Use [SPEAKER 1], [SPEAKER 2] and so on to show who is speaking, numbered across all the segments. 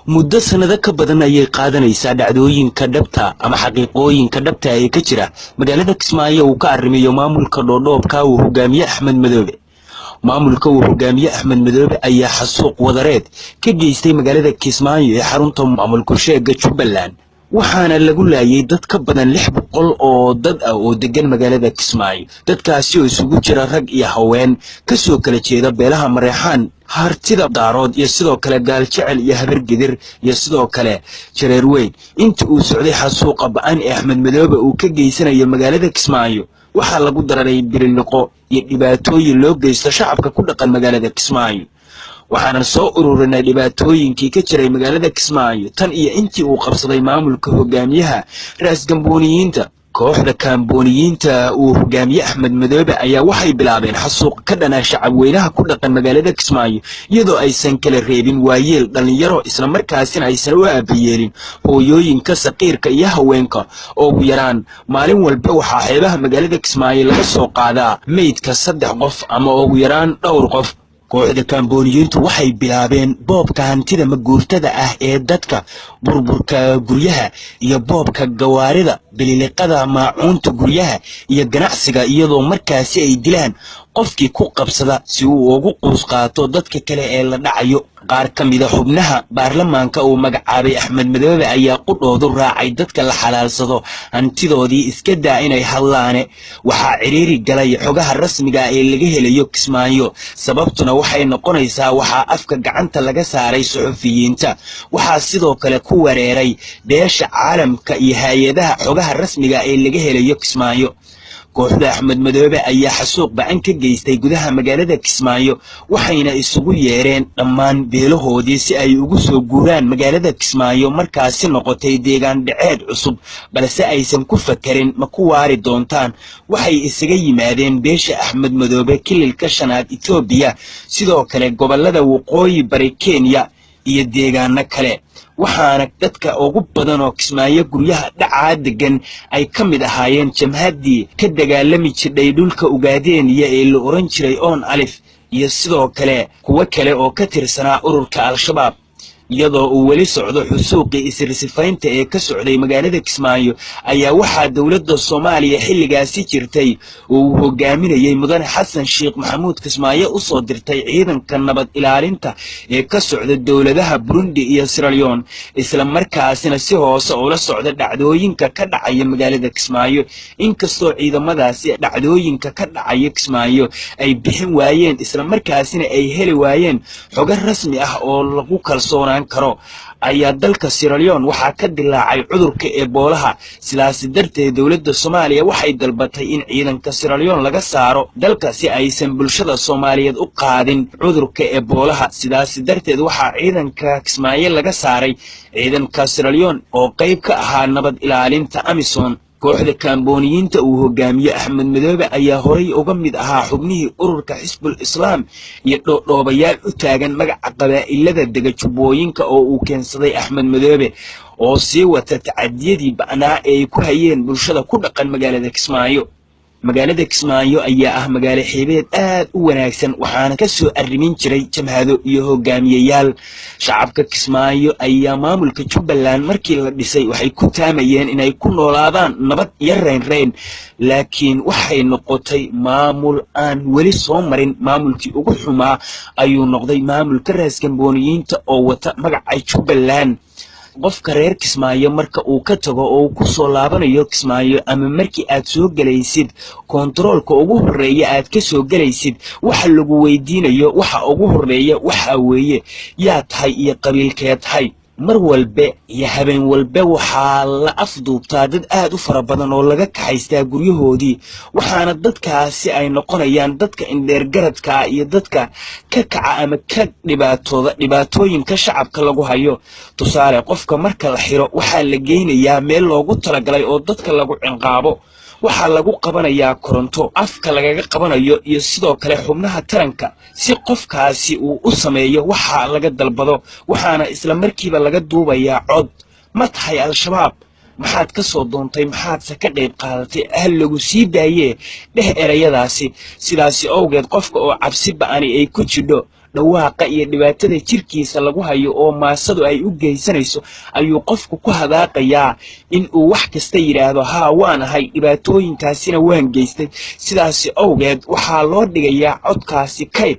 [SPEAKER 1] muddo sanado ka badan ayay qaadanaysaa dhacdooyinka dhabta ama xaqiiqooyinka dhabta ee ka jira magaalada Kismaayo uu ka arrimayo maamulka dhoodhoobka uu hogaamiye Axmed Madoobe. maamulka uu hogaamiye Axmed Madoobe ayaa xasuuq wadareed ka geystay magaalada Kismaayo ee xarunta maamulka sheega Jubbaland, waxaana lagu laayay dad ka badan 600 oo dad ah oo degan magaalada Kismaayo. dadkaasi oo isugu jira rag iyo haween ka soo kala jeeda beelaha Mareexaan, hartida Daarood iyo sidoo kale gaal jecel iyo habar gidir iyo sidoo kale jareer weyn. inta uu socday xasuuqa ba'an ee Axmed Madoobe uu ka geysanayo magaalada Kismaayo, waxaa lagu dararay bililiqo iyo dhibaatooyin loo geysto shacabka ku dhaqan magaalada Kismaayo. waxaana soo ururinay dhibaatooyinkii ka jiray magaalada Kismaayo tan iyo intii uu qabsaday maamulka hogaamiyaha raas gambooniyiinta. kooxda kaambooniyiinta uu hogaamiye Axmed Madoobe ayaa waxay bilaabeen xasuuq ka dhana shacab weynaha ku dhaqan magaalada Kismaayo, iyadoo aysan kala reebin waayeel dhalinyaro isla markaasina aysan u aabayeelin hooyooyinka saqiirka iyo haweenka. ugu yaraan maalin walba waxaa xeebaha magaalada Kismaayo laga soo qaadaa meydka 3 qof ama ugu yaraan dhowr qof. kooxda kaambooniyiintu waxay bilaabeen boobka hantida maguurtada ah ee dadka, burburka guryaha iyo boobka gawaarida, bililiqada maacuunta guryaha iyo ganacsiga, iyadoo markaasi ay dilaan qofkii ku qabsada si uu ugu quus qaato dadka kale ee la dhacayo. qaar ka mid ah xubnaha baarlamaanka uu magacaabay Axmed Madoobe ayaa qudhoodu raacay dadka la xalaalsado hantidoodii iska daa inay hadlaane. waxaa ciriiri galay xogaha rasmiga ah ee laga helayo Kismaayo, sababtuna waxay noqonaysaa waxaa afka gacanta laga saaray suxufiyiinta. waxaa sidoo kale ku wareeray beesha caalamka iyo hay'adaha xogaha rasmiga ah ee laga helayo Kismaayo. kooxda Axmed Madoobe ayaa xasuuq ba'an ka geystay gudaha magaalada Kismaayo, waxayna isugu yeereen dhammaan beelahoodii si ay ugu soo guuraan magaalada Kismaayo, markaasi noqotay deegaan dhaceed cusub, balse aysan ku fakerin ma ku waari doontaan. waxay isaga yimaadeen beesha Axmed Madoobe kililka shanaad Itoobiya, sidoo kale gobolada waqooyi bari Kenya iyo deegaano kale. waxaana dadka ugu badan oo Kismaayo guryaha dhacaa degan ay ka mid ahaayeen jamhadii ka dagaalami jiray dhulka Ugaadeniya ee la oran jiray On Alif iyo sidoo kale kuwa kale oo ka tirsanaa ururka Al-Shabaab. iyadoo uu weli socdo xusuuqii isirsifaynta ee ka socday magaalada Kismaayo ayaa waxaa dawladda Soomaaliya xilligaasi jirtay uu hogaaminayay mudane Xasan Sheekh Maxamuud Kismaayo u soo dirtay ciidanka nabad ilaalinta ee ka socda dawladaha Burundi iyo Sierra Leone, isla markaasina si hoose ula socda dhacdooyinka ka dhacaya magaalada Kismaayo. inkastoo ciidamadaasi dhacdooyinka ka dhacaya Kismaayo ay bixin waayeen isla markaasina ay heli waayeen xogo rasmi ah oo lagu kalsoonaan karo, ayaa dalka Sierra Leone waxaa ka dilaacay cudurka Ebola. sidaas darteed dawladda Soomaaliya waxay dalbatay in ciidanka Sierra Leone laga saaro dalka si aysan bulshada Soomaaliyeed u qaadin cudurka Ebola. sidaas darteed waxaa ciidanka Kismaayo laga saaray ciidanka Sierra Leone oo qayb ka ahaa nabad ilaalinta AMISOM. kooxda kaambooniyiinta uu hogaamiye Axmed Madoobe ayaa horay uga mid ahaa xubnihii ururka Xisbul Islaam iyo dhoodhoobayaal u taagan magaca qabaa'ilada dega Jubbooyinka oo uu keensaday Axmed Madoobe, oo sii wata tacadiyadii ba'naa ee ay ku hayeen bulshada ku dhaqan magaalada Kismaayo. magaalada Kismaayo ayaa ah magaalo xeebeed aad u wanaagsan, waxaana ka soo arrimin jiray jamhado iyo hogaamiyeyaal. shacabka Kismaayo ayaa maamulka Jubbaland markii la dhisay waxay ku taamayeen inay ku noolaadaan nabad iyo reyn, laakiin waxay noqotay maamul aan weli soo marin. maamulkii ugu xumaa ayuu noqday maamulka raas gambooniyiinta oo wata magaca Jubbaland. qofka reer Kismaayo marka uu ka tago oo ku soo laabanayo Kismaayo ama markii aad soo galaysid kontaroolka ugu horeeya aad ka soo galaysid, waxa lagu weydiinayo waxa ugu horeeya waxa weeye yaa tahay iyo qabiilkeed tahay. mar walba iyo habeen walba waxaa la afduubtaa dad aad u fara badan oo laga kaxaystaa guryahoodii, waxaana dadkaasi ay noqonayaan dadka indheer garadka iyo dadka ka kaca ama ka dhibaatooyinka shacabka lagu hayo. tusaale, qofka marka la xiro waxaa la geynayaa meel loogu talagalay oo dadka lagu cinqaabo, waxaa lagu qabanayaa koronto afka lagaga qabanayo iyo sidoo kale xubnaha taranka si qofkaasi uu u sameeyo waxa laga dalbado, waxaana isla markiiba laga duubayaa cod. ma tahay Al-Shabaab? maxaad ka soo doontay? maxaad ka qayb qaadatay? lagu sii daayee dheh erayadaasi. sidaasi awgeed qofka oo cabsi ba'ani ay ku jidho dhawaaqa iyo dhibaatada jirkiisa lagu hayo oo maasadu ay u geysanayso ayuu qofku ku hadaaqayaa in uu wax kasta yiraahdo haa waan ahay dhibaatooyinkaasina waan geystay sidaas awgeed waxaa loo dhigayaa codkaasi kayd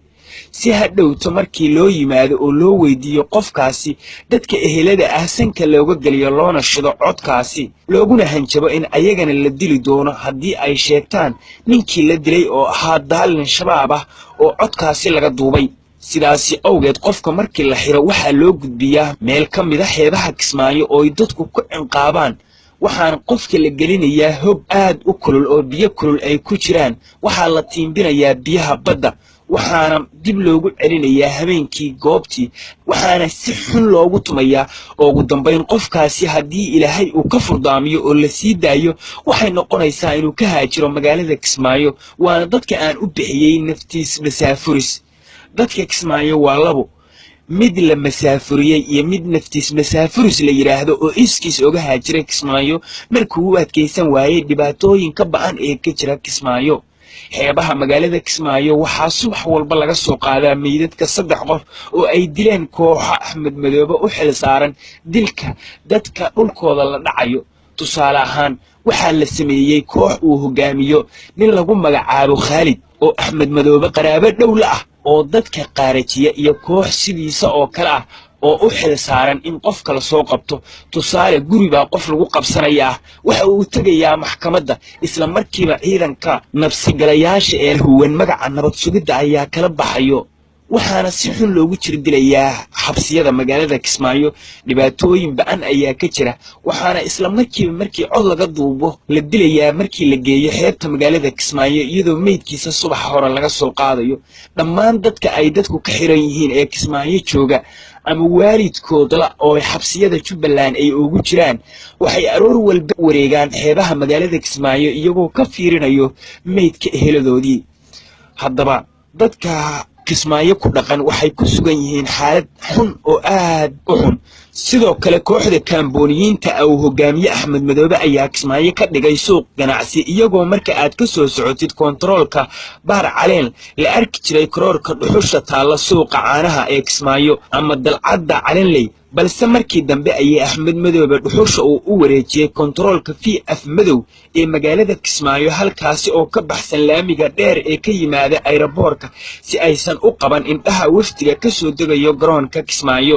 [SPEAKER 1] si hadhowto markii loo yimaado oo loo weydiiyo qofkaasi dadka ehelada ah sanka looga geliyo loona shido codkaasi looguna hanjabo in ayagana la dili doono haddii ay sheegtaan ninkii la dilay oo ahaa daalin shabaab ah oo codkaasi laga duubay sidaasi awgeed qofka markii la xiro waxaa loo gudbiyaa meel ka mid ah xeebaha Kismaayo oo ay dadku ku cinqaabaan waxaan qofka la gelinayaa hog aad u kulul oo biyo kulul ay ku jiraan waxaa la tiimbinayaa biyaha badda waxaana dib loogu celinayaa habeenkii goobtii waxaana si xun loogu tumayaa oo ugu dambeyn qofkaasi haddii ilaahay uu ka furdaamiyo oo la sii daayo waxay noqonaysaa inuu ka haajiro magaalada Kismaayo waana dadka aan u bixiyay naftiis masaafuris dadka Kismaayo waa labo mid la masaafuriyay iyo mid naftiis masaafuris la yiraahdo oo iskiis oga haajiray Kismaayo markuu u adkeysan waayay dhibaatooyin ka ba'an ee ka jira Kismaayo xeebaha magaalada Kismaayo waxaa subax walba laga soo qaadaa meydadka 3 qof oo ay dileen kooxa Axmed Madoobe u xil saaran dilka dadka dhulkooda la dhacayo tusaale ahaan waxaa la sameeyay koox uu hogaamiyo nin lagu magacaabo Khalid oo Axmed Madoobe qaraabo dhow la ah oo dadka qaarajiya iyo koox sidiisa oo kale ah oo u xil saaran in qof kala soo qabto tusaale guriga qof lagu qabsanaya waxa uu tagayaa maxkamadda isla markiiba ciidanka nabsigalayaasha ee huwan magaca nabad sugidda ayaa kala baxayo waxaana si xun loogu jirdilayaa xabsiyada magaalada Kismaayo dhibaatooyin ba'an ayaa ka jira waxaana isla markiiba markii cod laga duubo la dilayaa markii la geeyo xeebta magaalada Kismaayo iyadoo meydkiisa subax hore laga soo qaadayo dhammaan dadka ay dadku ka xiran yihiin ee Kismaayo jooga ama waalidkooda oo xabsiyada Jubbaland ay ugu jiraan waxay aroor walba wareegaan xeebaha magaalada Kismaayo iyagoo ka fiirinayo meydka eheladoodii haddaba dadka Kismaayo ku dhaqan waxay ku sugan yihiin xaalad xun oo aad u xun sidoo kale kooxda kaambooniyiinta oo hogaamiye Axmed Madoobe ayaa Kismaayo ka dhigay suuq ganacsi iyagoo marka aad ka soo socotid kontaroolka baar caleen la arki jiray karoorka dhuxusha taala suuqa caanaha ee Kismaayo ama dalcadda calenley balse markii dambe ayay Axmed Madoobe dhuxusha uu u wareejiyay kontaroolka VF Madow ee magaalada Kismaayo halkaasi oo ka baxsan laamiga dheer ee ka yimaada aeroboorka si aysan u qaban indhaha waftiga ka soo degayo garoonka Kismaayo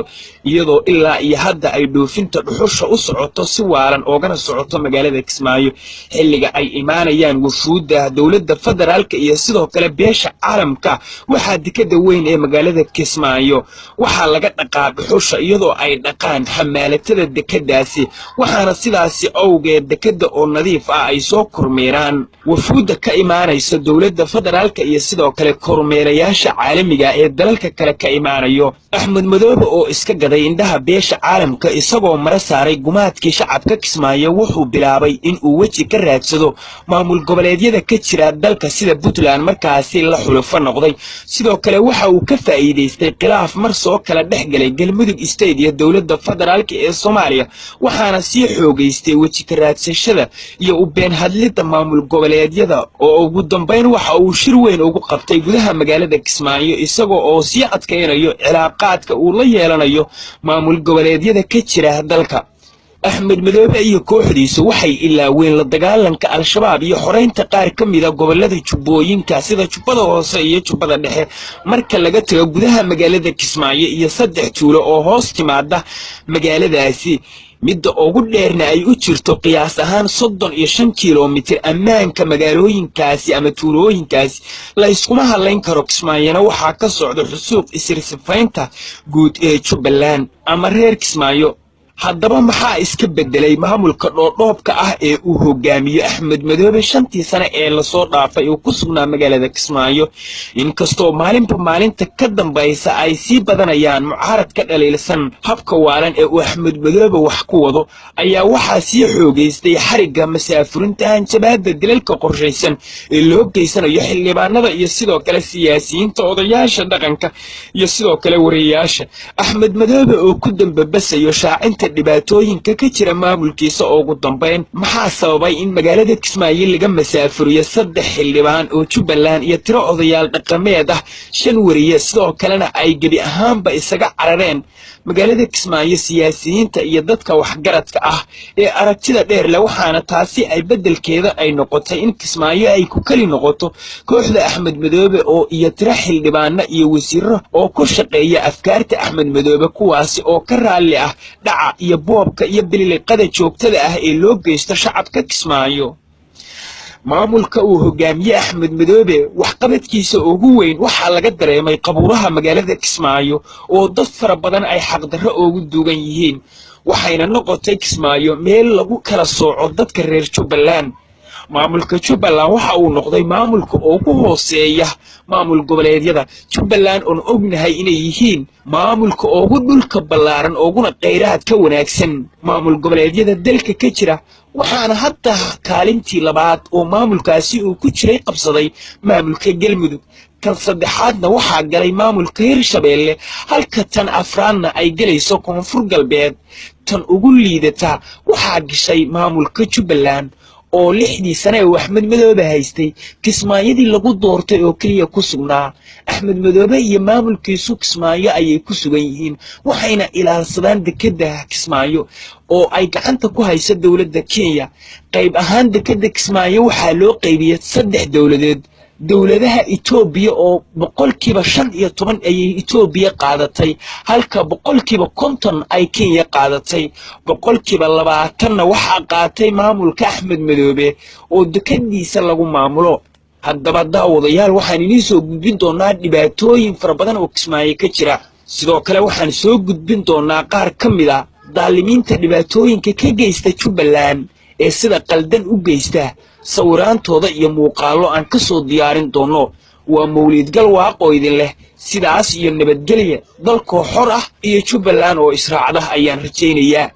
[SPEAKER 1] iyadoo ilaa iyo hadda ay dhoofinta dhuxusha u socoto si waalan oogana socoto magaalada Kismaayo xilliga ay imaanayaan wufuudda dawladda federaalka iyo sidoo kale beesha caalamka waxaa dekada weyn ee magaalada Kismaayo waxaa laga dhaqaa dhuxusha iyadoo ay dhaqaan xamaalatada dekadaasi waxaana sidaasi awgeed dekada oo nadiif ah ay soo kormeeraan wufuudda ka imaanaysa dawladda federaalka iyo sidoo kale kormeerayaasha caalamiga ee dalalka kale ka imaanayo Axmed Madoobe oo iska gaday indhaha beesha caalamka isagoo mara saaray gumaadkii shacabka Kismaayo wuxuu bilaabay in uu waji ka raadsado maamul goboleedyada ka jira dalka sida Puntland markaasi la xulufo noqday sidoo kale waxa uu ka faa'iideystay khilaaf mar soo kala dhexgalay Galmudug State iyo dawladda federaalka ee Soomaaliya waxaana sii xoogaystay waji ka raadsashada iyo u been hadlida maamul goboleedyada oo ugu dambeyn waxa uu shir weyn ugu qabtay gudaha magaalada Kismaayo isagoo oo sii adkeynayo cilaaqaadka uu la yeelanayo maamul goboleedyada ka jira dalka Axmed Madoobe iyo kooxdiisu waxay ilaaween la dagaalanka al-shabaab iyo xoreynta qaar ka mid ah gobolada Jubbooyinka sida Jubbada Hoose iyo Jubbada Dhexe marka laga tago gudaha magaalada Kismaayo iyo 3 tuulo oo hoos timaada magaaladaasi midda ugu dheerna ay u jirto qiyaas ahaan 35 kiiloomitir ammaanka magaalooyinkaasi ama tuulooyinkaasi la iskuma halayn karo Kismaayona waxaa ka socda xusuuq isirsifaynta guud ee Jubbaland ama reer Kismaayo haddaba maxaa iska bedelay maamulka dhoodhoobka ah ee uu hogaamiyo Axmed Madoobe 5 sano ee la soo dhaafay oo ku sugnaa magaalada Kismaayo inkastoo maalinta ka dambaysa ay sii badanayaan mucaarad ka dhaliilsan habka waalan ee uu Axmed Madoobe wax ku wado ayaa waxaa sii xoogaystay xariga masaafurinta hanjabaadda dilalka qorshaysan ee loo geysanayo xildhibaanada iyo sidoo kale siyaasiyiinta odayaasha dhaqanka iyo sidoo kale wariyaasha Axmed Madoobe oo ku dambabasayo shaacinta xalinta dhibaatooyinka ka jira maamulkiisa ugu dambeyn maxaa sababay in magaalada Kismaayo laga masaafuriyo 3 xildhibaan oo Jubbaland iyo tiro odayaal dhaqameed ah 5 wariye sidoo kalena ay gebi ahaanba isaga carareen magaalada Kismaayo siyaasiyiinta iyo dadka waxgaradka ah ee aragtida dheer leh waxaana taasi ay bedelkeeda ay noqotay in Kismaayo ay ku kali noqoto kooxda Axmed Madoobe oo iyo tiro xildhibaana iyo wasiiro oo ku shaqeeya afkaarta Axmed Madoobe kuwaasi oo ka raali ah dhaca iyo boobka iyo biliqada joogtada ah ee loo geysto shacabka Kismaayo maamulka uu hogaamiye Axmed Madoobe wax qabadkiisa ugu weyn waxa laga dareemay qabuuraha magaalada Kismaayo oo dad fara badan ay xaq darro ugu duugan yihiin waxayna noqotay Kismaayo meel lagu kala sooco dadka reer Jubbaland maamulka Jubbaland waxa uu noqday maamulka ugu hooseeya maamul goboleedyada Jubbaland oo ognahay inay yihiin maamulka ugu dhulka ballaaran uguna qeyraad ka wanaagsan maamul goboleedyada dalka ka jira waxaana hadda kaalintii labaad oo maamulkaasi uu ku jiray qabsaday maamulka Galmudug kan saddexaadna waxa galay maamulka Hirshabeelle halka tan afraadna ay galayso Koonfur Galbeed tan ugu liidata waxa gashay maamulka Jubbaland oo 6 sano ee Axmed Madoobe haystay Kismaayadii lagu doortay oo kaliya ku sugnaa Axmed Madoobe iyo maamulkiisu Kismaayo ayay ku sugan yihiin waxayna ilaalsadaan dekedda Kismaayo oo ay gacanta ku hayso dawladda Kenya qayb ahaan dekedda Kismaayo waxa loo qaybiyay 3 dawladeed dawladaha Itoobiya oo 15% ay Itoobiya qaadatay halka 50% ay Kenya qaadatay 20% waxa qaatay maamulka Axmed Madoobe oo dekadiisa lagu maamulo haddaba daawadayaal waxaan idin soo gudbin doonaa dhibaatooyin fara badan oo Kismaayo ka jira sidoo kale waxaan soo gudbin doonaa qaar ka mid ah daalimiinta dhibaatooyinka ka geysta Jubbaland ee sida qaldan u geysta sawiraantooda iyo muuqaalo aan ka soo diyaarin doono waa Mawlid Galwaaqo idin leh sidaas iyo nabadgelyo dalka xor ah iyo Jubbaland oo israacada ayaan rajaynayaa